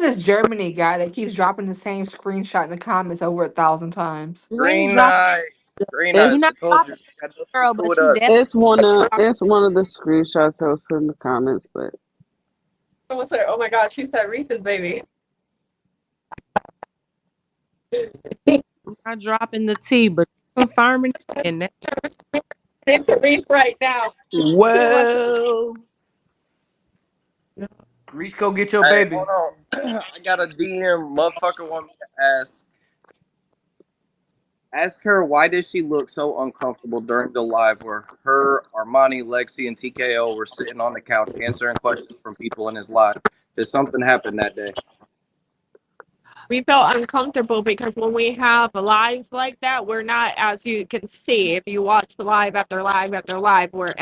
this Germany guy that keeps dropping the same screenshot in the comments over 1,000 times? You ain't Green dropping. Knight. Green You're Knight. It's I not told you. dropping, That doesn't be girl, cool but with you us. definitely dropping. it's one of the screenshots I was put in the comments, but Someone said, "Oh my God, she said Reese's baby." I'm not dropping the T, but confirming it. And that, It's a Reese right now. Well, Reese, go get your Hey, baby. hold on. I got a DM. Motherfucker want me to ask her why did she look so uncomfortable during the live where her, Armani, Lexi, and TKO were sitting on the couch answering questions from people in his live. Did something happen that day? We felt uncomfortable because when we have lives like that, we're not, as you can see, if you watch live after live after live, where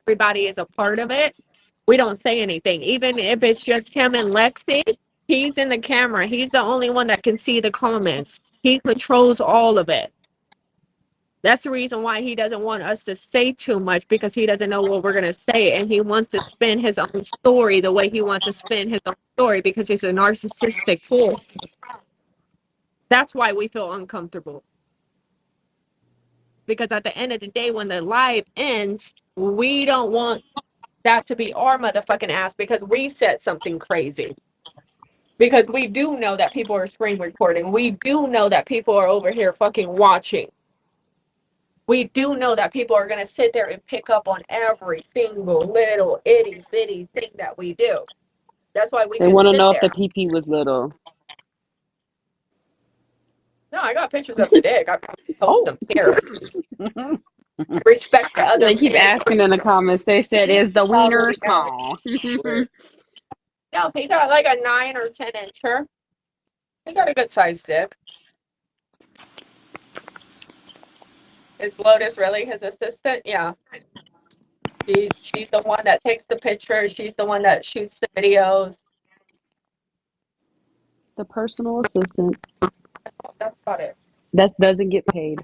everybody is a part of it, we don't say anything. Even if it's just him and Lexi, he's in the camera. He's the only one that can see the comments. He controls all of it. That's the reason why he doesn't want us to say too much, because he doesn't know what we're going to say. And he wants to spin his own story the way he wants to spin his own story, because he's a narcissistic fool. That's why we feel uncomfortable. Because at the end of the day, when the live ends, we don't want that to be our motherfucking ass because we said something crazy. Because we do know that people are screen recording. We do know that people are over here fucking watching. We do know that people are going to sit there and pick up on every single little itty bitty thing that we do. That's why we they just want to sit know if there. the PP was little. No, I got pictures of the dick. I post Oh, them here. Respect the other they keep men. asking in the comments. They said, "Is the wiener small?" No, he got like a 9 or 10 incher. He got a good sized dick. Is Lotus really his assistant? Yeah. She's the one that takes the pictures. She's the one that shoots the videos. The personal assistant That's about it. that doesn't get paid.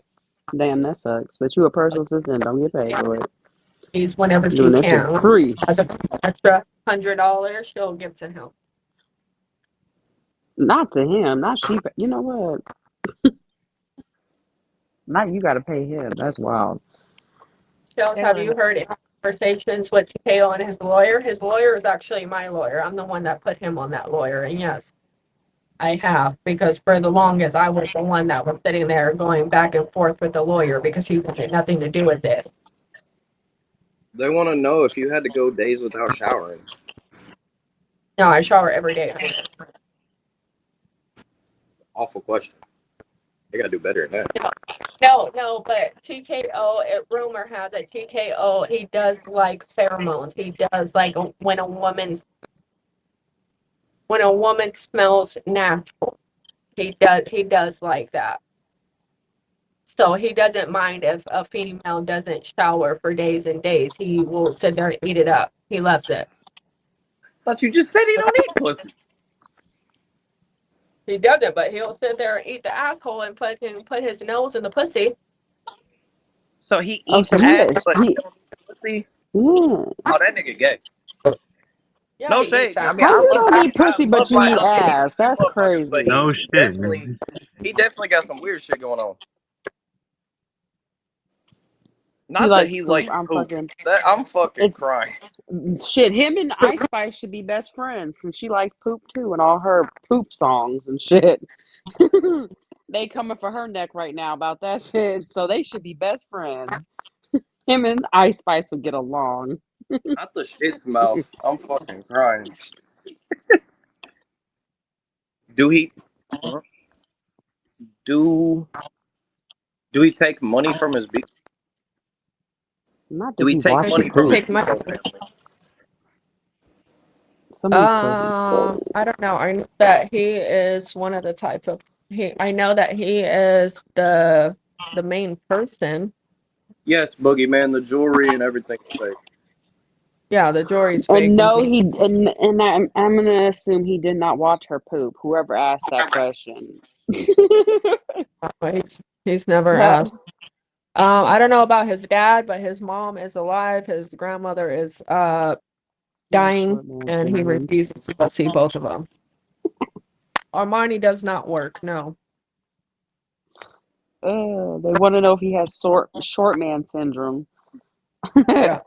Damn, that sucks. But you a personal assistant, don't get paid for it. She's whenever Doing she that shit can. free. As an extra $100, she'll give to him. Not to him. Not she. You know what? Not you got to pay him. That's wild. Chellz, have you heard conversations with TKO and his lawyer? His lawyer is actually my lawyer. I'm the one that put him on that lawyer. And yes, I have, because for the longest, I was the one that was sitting there going back and forth with the lawyer because he wanted nothing to do with this. They want to know if you had to go days without showering. No, I shower every day. Awful question. They got to do better than that. No, but TKO, rumor has it, TKO, he does like pheromones. He does like when a woman smells natural. He does like that. So he doesn't mind if a female doesn't shower for days and days. He will sit there and eat it up. He loves it. Thought you just said he don't eat pussy. He doesn't, but he'll sit there and eat the asshole and put his nose in the pussy. So he Oh, eats so ass, but he he don't eat pussy. yeah. Oh, that nigga gay. Yeah, No he eats shade. I ass. mean, How I you love don't my, eat I pussy but love you my eat LGBT ass? That's motherfuckers, but crazy. No he shit. definitely got some weird shit going on. He Not that likes he poop. likes I'm poop. fucking. I'm fucking It's crying. shit. Him and Ice Spice should be best friends, and she likes poop too, and all her poop songs and shit. They coming for her neck right now about that shit. So they should be best friends. Him and Ice Spice would get along. Not the shit's mouth. I'm fucking crying. Do he do do he take money from his beat? Not Do that he he take watches money from his poop. Take beat? my Somebody's pregnant. I don't know. I know that he is one of the type of I know that he is the main person. Yes, Boogeyman, the jewelry and everything is fake. Yeah, the jury's fake. And no, I'm gonna assume he did not watch her poop. Whoever asked that question. He's never That asked. I don't know about his dad, but his mom is alive. His grandmother is dying, and he refuses to go see both of them. Armani does not work. No. They want to know if he has short man syndrome. Yeah,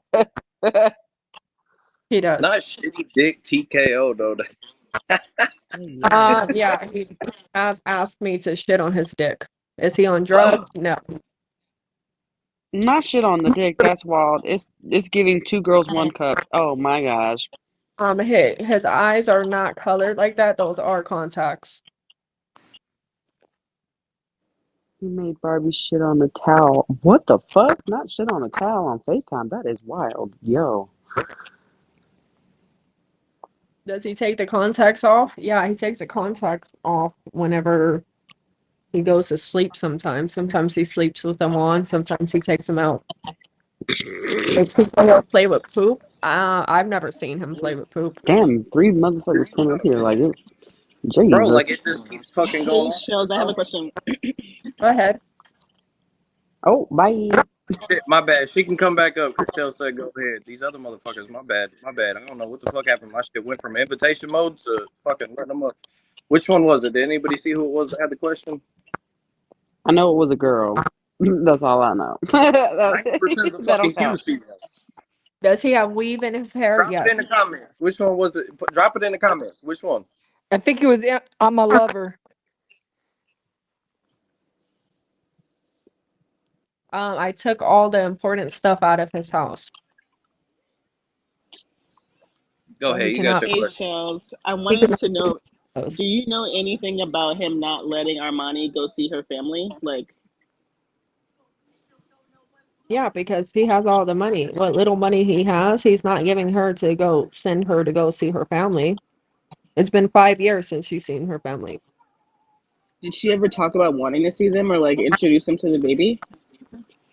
he does. Not shitty dick TKO though. Yeah, he has asked me to shit on his dick. Is he on drugs? No. Not shit on the dick. That's wild. It's giving 2 girls 1 cup. Oh my gosh. His eyes are not colored like that. Those are contacts. He made Barbie shit on the towel. What the fuck? Not shit on a towel on FaceTime. That is wild. Yo. Does he take the contacts off? Yeah, he takes the contacts off whenever he goes to sleep sometimes. Sometimes he sleeps with them on. Sometimes he takes them out. Does he play with poop? I've never seen him play with poop. Damn, 3 motherfuckers coming up here like it. Jesus. Bro, like it just keeps fucking Hey, going on. Chellz, I have a question. Go ahead. Oh, bye. Shit, my bad. She can come back up because Chellz said go ahead. These other motherfuckers, my bad. My bad. I don't know what the fuck happened. My shit went from invitation mode to fucking letting them up. Which one was it? Did anybody see who it was that had the question? I know it was a girl. That's all I know. 90% of the That fucking don't queue count. is female. Does he have weave in his hair? Drop it Yes. in the comments. Which one was it? Drop it in the comments. Which one? I think it was I'm a lover. I took all the important stuff out of his house. Go So ahead. he You got cannot. your Hey, question. Chellz, I He wanted cannot to know, those. do you know anything about him not letting Armani go see her family? Like, Yeah, because he has all the money. What little money he has, he's not giving her to go send her to go see her family. It's been 5 years since she's seen her family. did she ever talk about wanting to see them or like introduce them to the baby?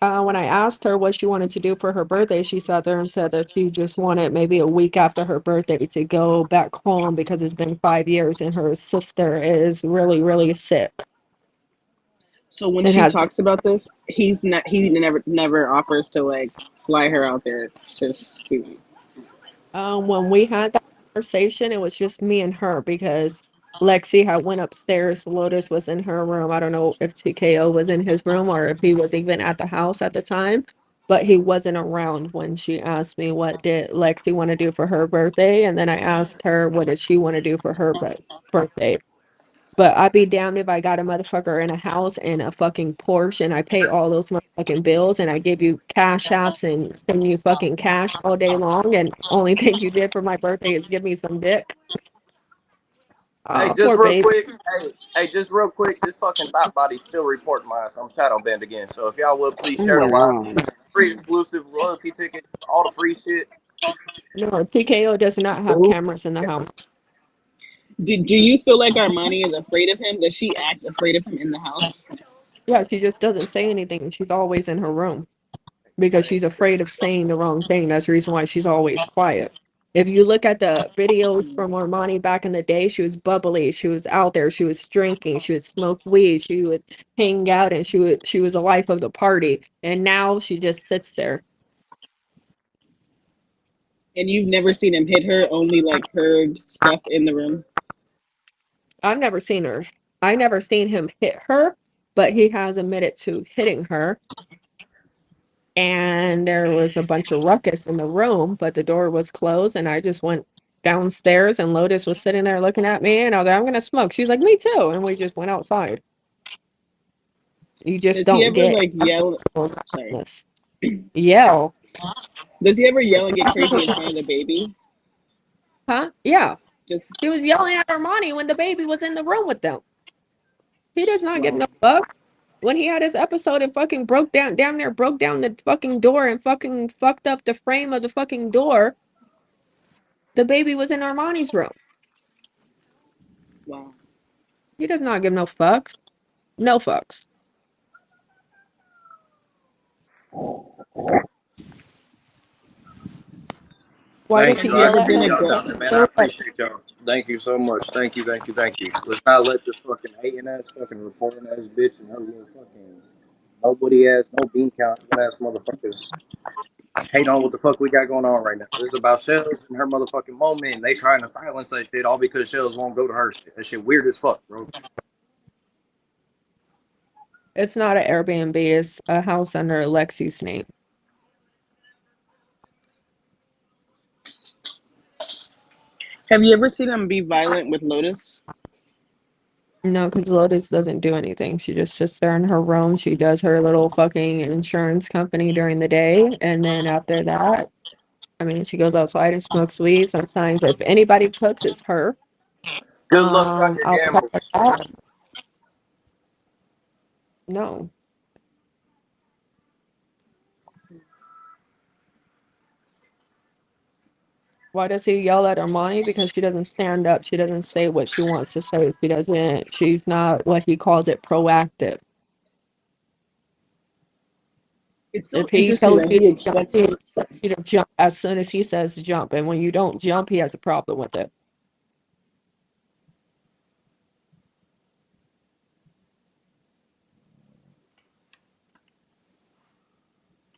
When I asked her what she wanted to do for her birthday, she sat there and said that she just wanted maybe a week after her birthday to go back home because it's been 5 years and her sister is really, really sick. So when It she has. talks about this, he never offers to like fly her out there to see them. When we had that conversation, it was just me and her because Lexi had went upstairs. Lotus was in her room. I don't know if TKO was in his room or if he was even at the house at the time, but he wasn't around when she asked me what did Lexi want to do for her birthday, and then I asked her what did she want to do for her birthday. But I'd be damned if I got a motherfucker in a house and a fucking Porsche and I pay all those motherfucking bills and I give you cash apps and send you fucking cash all day long and only thing you did for my birthday is give me some dick. Hey, just Poor real baby. quick. Hey, just real quick. This fucking thought body still reporting my ass. I'm shadow banned again. So if y'all would please Oh share the my live, god. free exclusive royalty ticket, all the free shit. No, TKO does not have cameras in the house. Do you feel like Armani is afraid of him? Does she act afraid of him in the house? Yeah, she just doesn't say anything. She's always in her room because she's afraid of saying the wrong thing. That's the reason why she's always quiet. If you look at the videos from Armani back in the day, she was bubbly, she was out there, she was drinking, she would smoke weed, she would hang out, and she was a life of the party. And now she just sits there. And you've never seen him hit her, only like heard stuff in the room? I've never seen her. I never seen him hit her, but he has admitted to hitting her. And there was a bunch of ruckus in the room, but the door was closed, and I just went downstairs, and Lotus was sitting there looking at me, and I was like, I'm gonna smoke. She's like, me too. And we just went outside. You just Does he don't ever get like yell? Sorry. this. Yell. Does he ever yell and get crazy in front of the baby? Huh? Yeah. Just He was yelling at Armani when the baby was in the room with them. He does not give wow. no fuck. When he had his episode and fucking broke down, damn near broke down the fucking door and fucking fucked up the frame of the fucking door, the baby was in Armani's room. Wow. He does not give no fucks. No fucks. Why does Thank he you. Has he I yell ever at been her? appreciate a y'all girl? Because down there, she's man. I so like, appreciate y'all. Thank you so much. Thank you, thank you, thank you. Let's not let this fucking hating ass fucking reporting ass bitch and her little fucking nobody ass, no bean count ass motherfuckers hate on what the fuck we got going on right now. This is about Chellz and her motherfucking moment, and they trying to silence that shit all because Chellz won't go to her shit. That shit weird as fuck, bro. It's not an Airbnb, it's a house under Lexi's name. Have you ever seen him be violent with Lotus? No, because Lotus doesn't do anything. She just sits there in her room. She does her little fucking insurance company during the day. And then after that, I mean, she goes outside and smokes weed. Sometimes if anybody cooks, it's her. Good luck on your Outside gambles. of that, no. Why does he yell at Armani? Because she doesn't stand up. She doesn't say what she wants to say. She's not what he calls it proactive. It's so If he interesting tells that you he to jump, expects. he expects you to jump as soon as he says jump. And when you don't jump, he has a problem with it.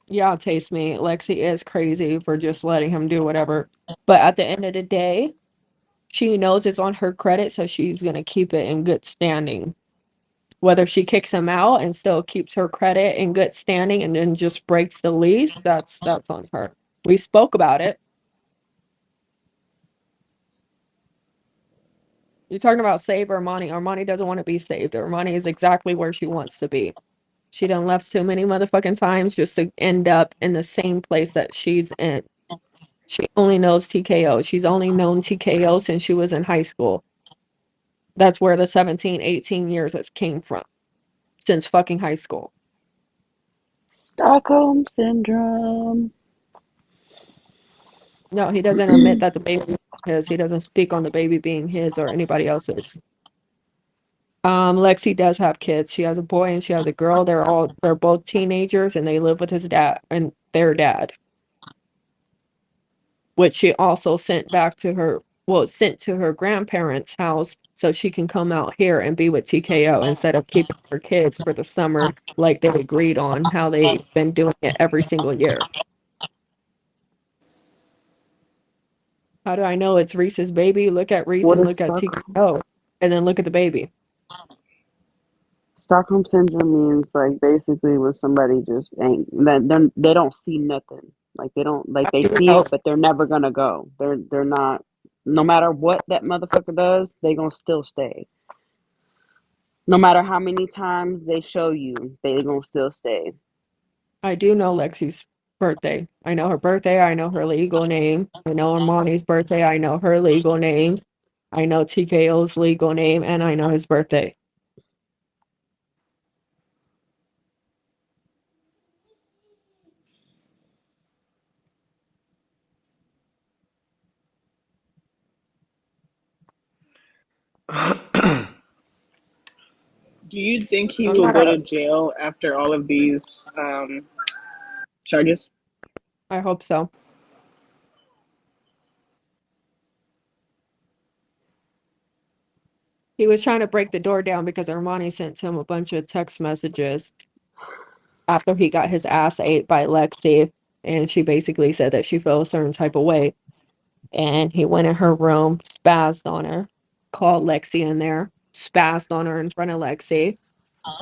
Yeah, taste me. Lexi is crazy for just letting him do whatever. But at the end of the day, she knows it's on her credit, so she's gonna keep it in good standing. Whether she kicks him out and still keeps her credit in good standing and then just breaks the lease, that's on her. We spoke about it. You're talking about save Armani. Armani doesn't want to be saved. Armani is exactly where she wants to be. She done left so many motherfucking times just to end up in the same place that she's in. She only knows TKO. She's only known TKO since she was in high school. That's where the 17, 18 years that came from. Since fucking high school. Stockholm syndrome. No, he doesn't admit that the baby is his. He doesn't speak on the baby being his or anybody else's. Lexi does have kids. She has a boy and she has a girl. They're both teenagers and they live with his dad and their dad. Which she also sent to her grandparents' house so she can come out here and be with TKO instead of keeping her kids for the summer like they agreed on how they've been doing it every single year. How do I know it's Reese's baby? Look at Reese What and is look at Stockholm? TKO and then look at the baby. Stockholm syndrome means like basically when somebody just ain't that they don't see nothing. Like they don't like I they do see know. it, but they're never gonna go. They're not. No matter what that motherfucker does, they gonna still stay. No matter how many times they show you, they gonna still stay. I do know Lexi's birthday. I know her birthday. I know her legal name. I know Armani's birthday. I know her legal name. I know TKO's legal name, and I know his birthday. Do you think he I'm will not go a. to jail after all of these charges? I hope so. He was trying to break the door down because Armani sent him a bunch of text messages after he got his ass ate by Lexi, and she basically said that she felt a certain type of way. And he went in her room, spazzed on her, called Lexi in there, spazzed on her in front of Lexi,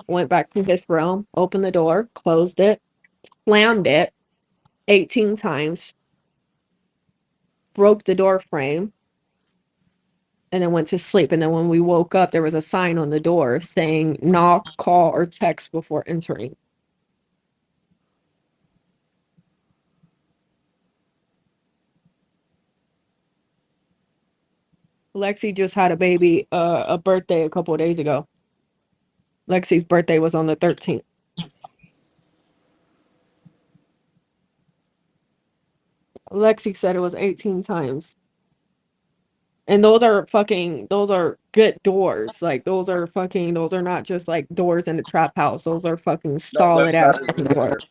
went back to his room, opened the door, closed it, slammed it 18 times, broke the door frame, and then went to sleep. And then when we woke up, there was a sign on the door saying knock, call, or text before entering. Lexi just had a birthday a couple of days ago. Lexi's birthday was on the 13th. Lexi said it was 18 times. And those are good doors. Like those are not just like doors in the trap house. Those are fucking No, solid that's ass not his fucking doors. daughter.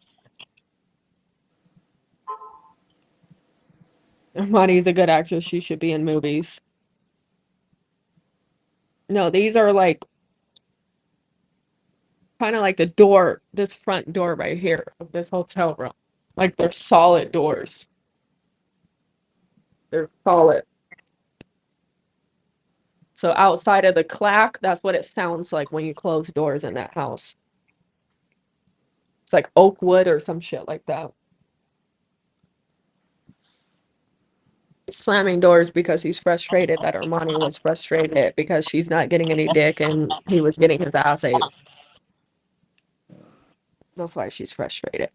Monty's a good actress. She should be in movies. No, these are like kind of like this front door right here of this hotel room. Like they're solid doors. They're solid. So outside of the clack, that's what it sounds like when you close doors in that house. It's like oak wood or some shit like that. Slamming doors because he's frustrated that Armani was frustrated because she's not getting any dick and he was getting his ass ate. That's why she's frustrated.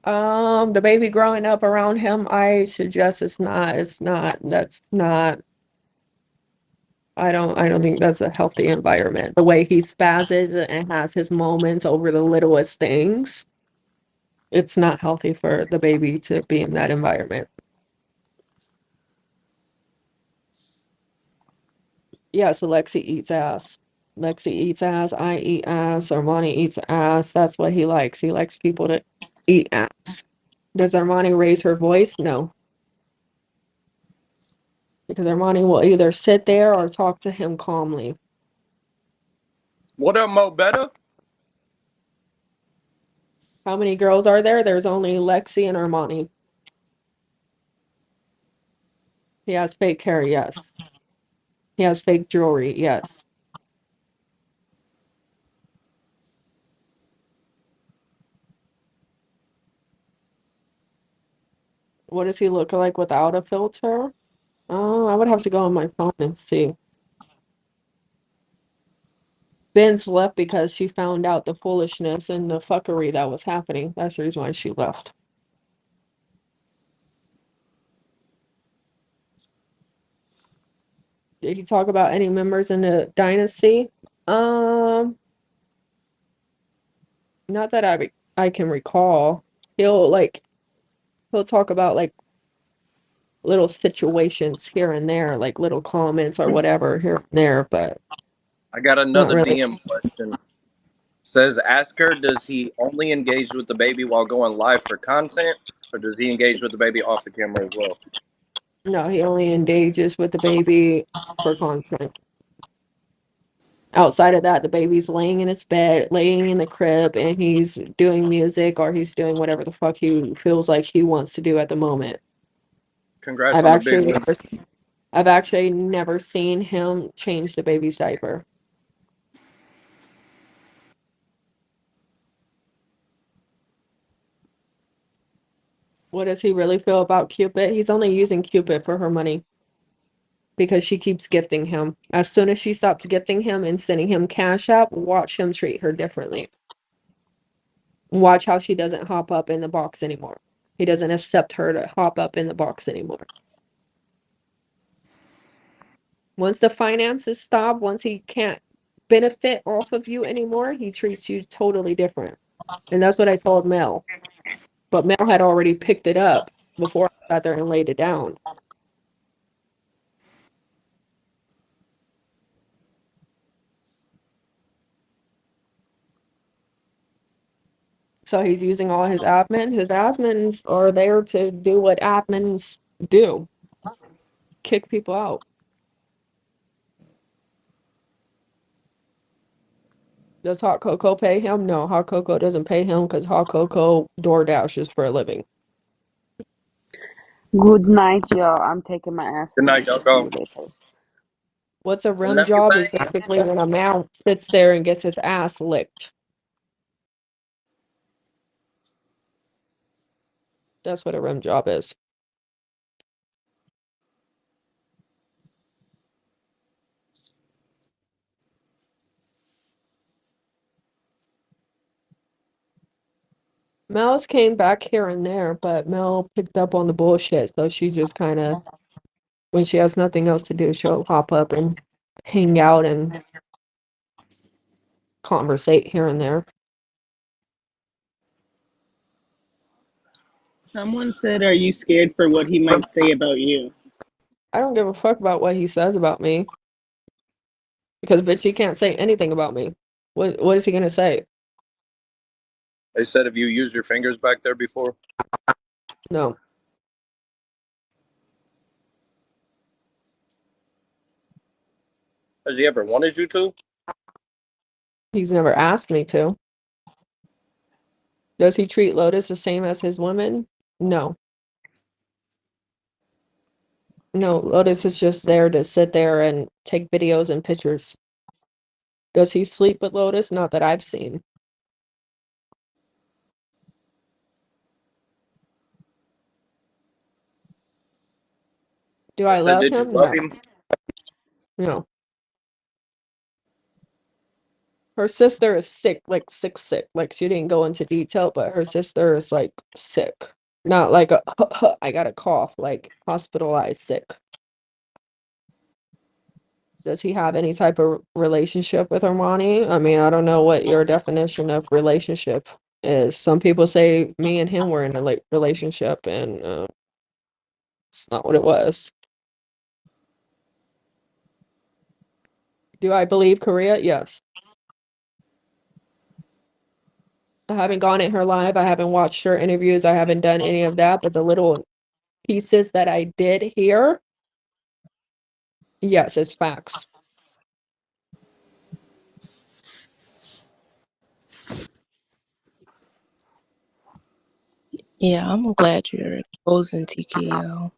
The baby growing up around him, I suggest I don't think that's a healthy environment. The way he spazzes and has his moments over the littlest things, it's not healthy for the baby to be in that environment. Yeah, so Lexi eats ass. Lexi eats ass, I eat ass, Armani eats ass. That's what he likes. He likes people to eat ass. Does Armani raise her voice? No. Because Armani will either sit there or talk to him calmly. What up, Mo Better? How many girls are there? There's only Lexi and Armani. He has fake hair, yes. He has fake jewelry, yes. What does he look like without a filter? Oh, I would have to go on my phone and see. Ben's left because she found out the foolishness and the fuckery that was happening. That's the reason why she left. Did he talk about any members in the dynasty? Not that I can recall. He'll talk about like little situations here and there, like little comments or whatever here and there, but I got not another really. DM question. Says, ask her, does he only engage with the baby while going live for content, or does he engage with the baby off the camera as well? No, he only engages with the baby for content. Outside of that, the baby's laying in its bed, laying in the crib, and he's doing music or he's doing whatever the fuck he feels like he wants to do at the moment. Congrats I've on the big win. actually never seen him change the baby's diaper. What does he really feel about Cupid? He's only using Cupid for her money because she keeps gifting him. As soon as she stops gifting him and sending him cash out, watch him treat her differently. Watch how she doesn't hop up in the box anymore. He doesn't accept her to hop up in the box anymore. Once the finances stop, once he can't benefit off of you anymore, he treats you totally different. And that's what I told Mel. But Mel had already picked it up before I got there and laid it down. So he's using all his admin. His admins are there to do what admins do. Kick people out. Does Hot Cocoa pay him? No, Hot Cocoa doesn't pay him because Hot Cocoa door dashes for a living. Good night, y'all. I'm taking my ass Good to night, bed. y'all. See Go. you later. What's a rim Love you, job is bye. basically when a man sits there and gets his ass licked. That's what a rim job is. Mel's came back here and there, but Mel picked up on the bullshit, so she just kind of, when she has nothing else to do, she'll hop up and hang out and conversate here and there. Someone said, "Are you scared for what he might say about you?" I don't give a fuck about what he says about me, because bitch, he can't say anything about me. What is he gonna say? They said, have you used your fingers back there before? No. Has he ever wanted you to? He's never asked me to. Does he treat Lotus the same as his women? No. No, Lotus is just there to sit there and take videos and pictures. Does he sleep with Lotus? Not that I've seen. Do I So love did you him? love No. him? No. Her sister is sick, like sick. Like she didn't go into detail, but her sister is like sick. Not like a I got a cough, like hospitalized sick. Does he have any type of relationship with Armani? I mean, I don't know what your definition of relationship is. Some people say me and him were in a relationship, and it's not what it was. Do I believe Korea? Yes. I haven't gone at her live. I haven't watched her interviews. I haven't done any of that. But the little pieces that I did hear, yes, it's facts. Yeah, I'm glad you're exposing TKO.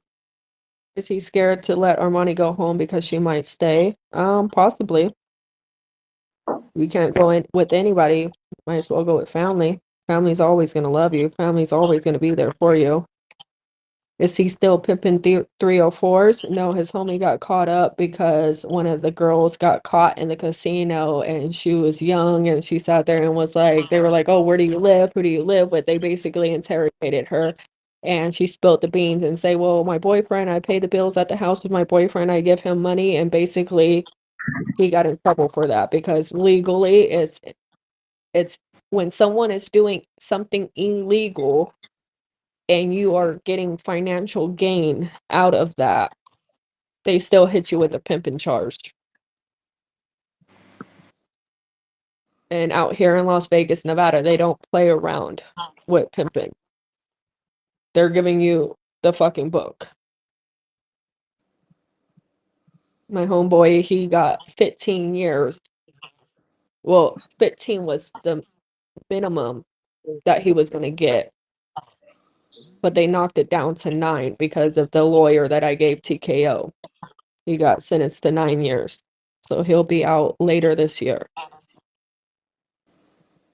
Is he scared to let Armani go home because she might stay? Possibly. We can't go in with anybody. Might as well go with family. Family's always gonna love you. Family's always gonna be there for you. Is he still pimping 304s? No, his homie got caught up because one of the girls got caught in the casino and she was young and she sat there and was like, they were like, oh, where do you live? Who do you live with? They basically interrogated her and she spilled the beans and say, well, my boyfriend, I pay the bills at the house with my boyfriend. I give him money. And basically he got in trouble for that because legally it's when someone is doing something illegal and you are getting financial gain out of that, they still hit you with a pimping charge. And out here in Las Vegas, Nevada, they don't play around with pimping. They're giving you the fucking book. My homeboy, he got 15 years. Well, 15 was the minimum that he was going to get, but they knocked it down to 9 because of the lawyer that I gave TKO. He got sentenced to 9 years. So he'll be out later this year.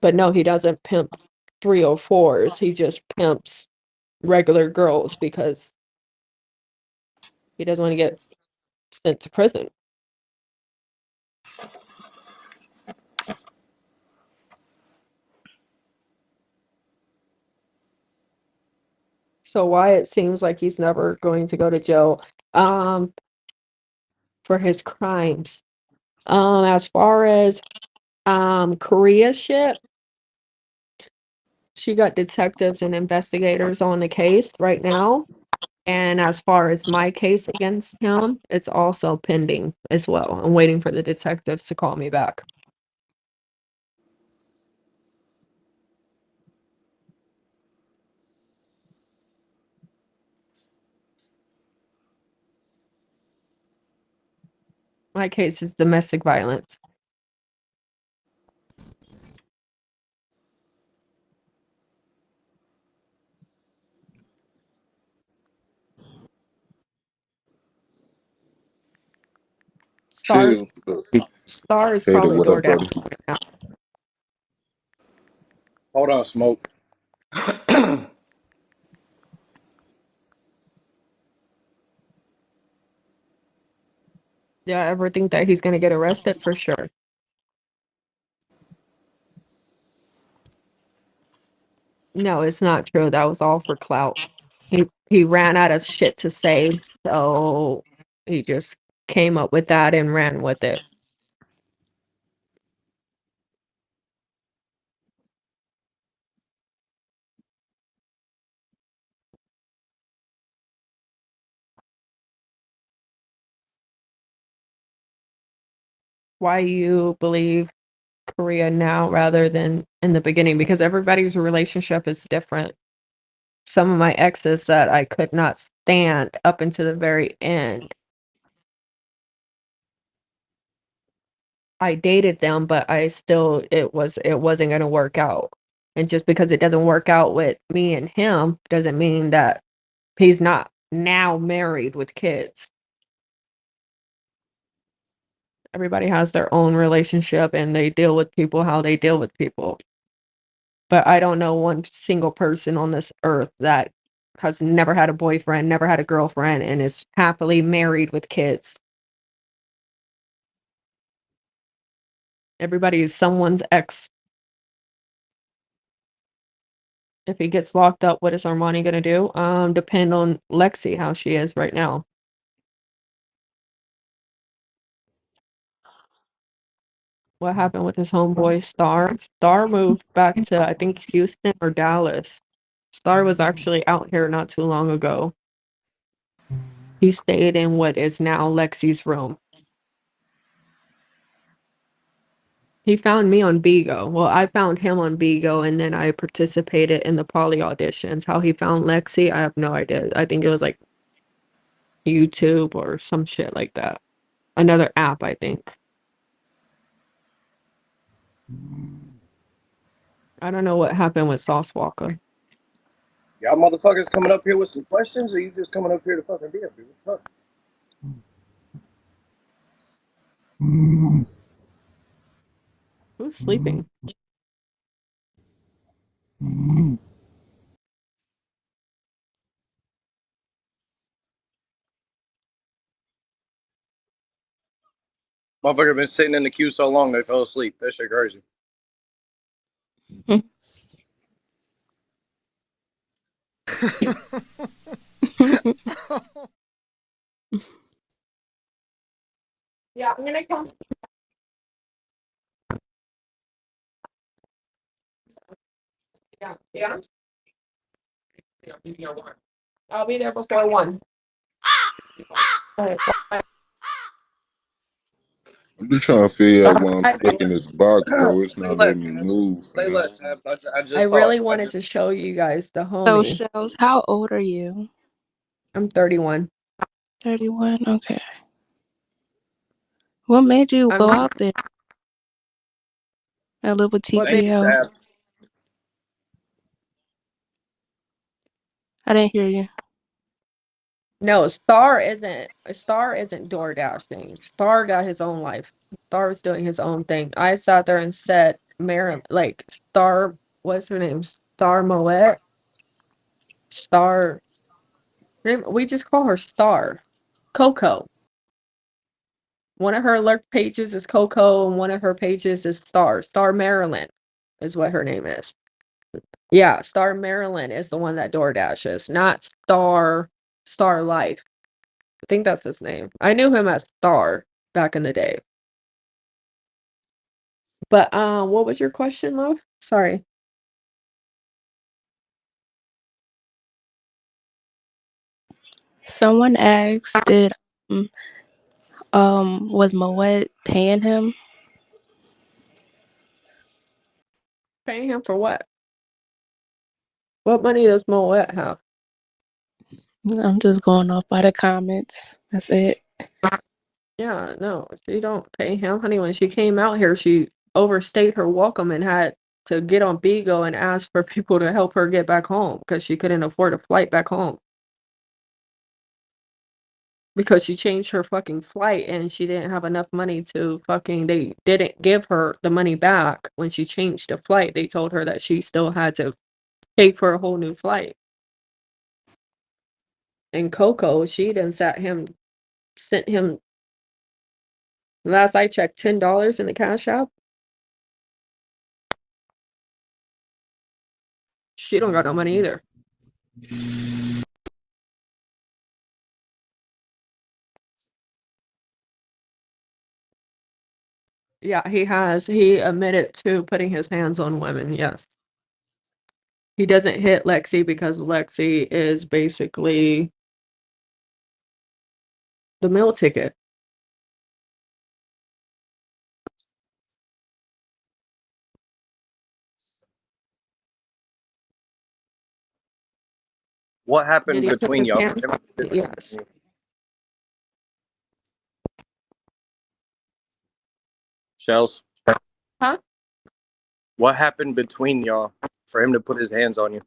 But no, he doesn't pimp 304s. He just pimps regular girls because he doesn't want to get sent to prison. So why it seems like he's never going to go to jail for his crimes. As far as Korea shit, she got detectives and investigators on the case right now. And as far as my case against him, it's also pending as well. I'm waiting for the detectives to call me back. My case is domestic violence. Stars, Chill. Star is Tater, probably what up, DoorDash Brody? right now. Hold on, Smoke. Yeah, I ever think that he's gonna get arrested for sure. No, it's not true. That was all for clout. He ran out of shit to say, so he just came up with that and ran with it. Why you believe Korea now rather than in the beginning? Because everybody's relationship is different. Some of my exes that I could not stand up until the very end. I dated them, but it wasn't gonna work out. And just because it doesn't work out with me and him doesn't mean that he's not now married with kids. Everybody has their own relationship and they deal with people how they deal with people. But I don't know one single person on this earth that has never had a boyfriend, never had a girlfriend, and is happily married with kids. Everybody is someone's ex. If he gets locked up, what is Armani gonna do? Depend on Lexi, how she is right now. What happened with his homeboy Star? Star moved back to, I think, Houston or Dallas. Star was actually out here not too long ago. He stayed in what is now Lexi's room. He found me on Bigo. Well, I found him on Bigo, and then I participated in the poly auditions. How he found Lexi, I have no idea. I think it was like YouTube or some shit like that. Another app, I think. I don't know what happened with Sauce Walker. Y'all motherfuckers coming up here with some questions, or you just coming up here to fucking be up here? What the fuck? Who's sleeping? Motherfucker been sitting in the queue so long they fell asleep. That shit crazy. Yeah, I'm gonna come. Yeah. I'll be there before 1. Alright, bye. I'm just trying to figure out why I'm I stuck in this box, bro. It's not letting me move, Say man. less. I just I saw really it. wanted to show you guys the So, homie. Chellz, how old are you? I'm 31. 31? Okay. What made you go out there and live with What made TKO? I didn't hear you. No, Star isn't door dashing. Star got his own life. Star was doing his own thing. I sat there and said, like Star, what's her name? Star Moet? Star. We just call her Star. Coco. One of her alert pages is Coco, and one of her pages is Star. Star Maryland is what her name is. Yeah, Star Maryland is the one that door dashes, not Star Life. I think that's his name. I knew him as Star back in the day. But what was your question, love? Sorry. Someone asked, did was Moet paying him? Paying him for what? What money does Moet have? I'm just going off by the comments. That's it. Yeah, no, she don't pay him, honey. When she came out here, she overstayed her welcome and had to get on Bigo and ask for people to help her get back home because she couldn't afford a flight back home. Because she changed her fucking flight and she didn't have enough money to they didn't give her the money back when she changed the flight. They told her that she still had to pay for a whole new flight. And Coco, she done sent him, last I checked, $10 in the Cash App. She don't got no money either. Yeah, he admitted to putting his hands on women, yes. He doesn't hit Lexi because Lexi is basically the meal ticket. What Did happened he put between his y'all? hands on? Yes. Chellz, Huh? what happened between y'all for him to put his hands on you?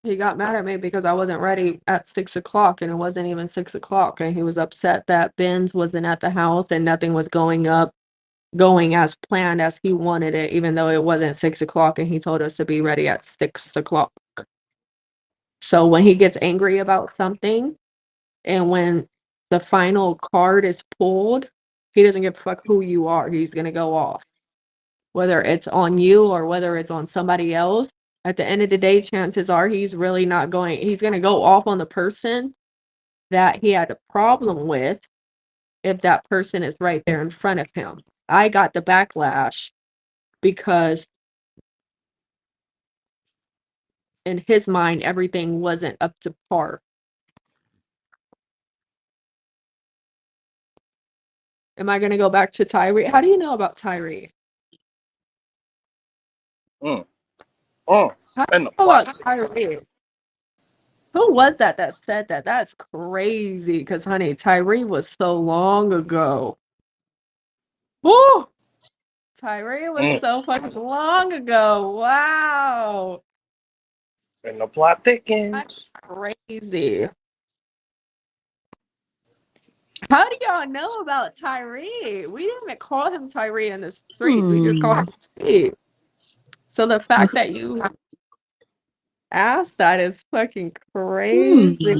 He got mad at me because I wasn't ready at 6 o'clock, and it wasn't even 6 o'clock, and he was upset that Ben's wasn't at the house and nothing was going as planned as he wanted it, even though it wasn't 6 o'clock, and he told us to be ready at 6 o'clock. So when he gets angry about something, and when the final card is pulled, he doesn't give a fuck who you are. He's gonna go off. Whether it's on you or whether it's on somebody else, at the end of the day, chances are he's going to go off on the person that he had a problem with if that person is right there in front of him. I got the backlash because in his mind, everything wasn't up to par. Am I going to go back to Tyree? How do you know about Tyree? Mm. How do And you the know plot. about Tyree? Who was that said that? That's crazy. Because, honey, Tyree was so long ago. Woo! Tyree was so fucking long ago. Wow. And the plot That's thickens. crazy. How do y'all know about Tyree? We didn't even call him Tyree in the street. We just called him Steve. So the fact that you asked that is fucking crazy.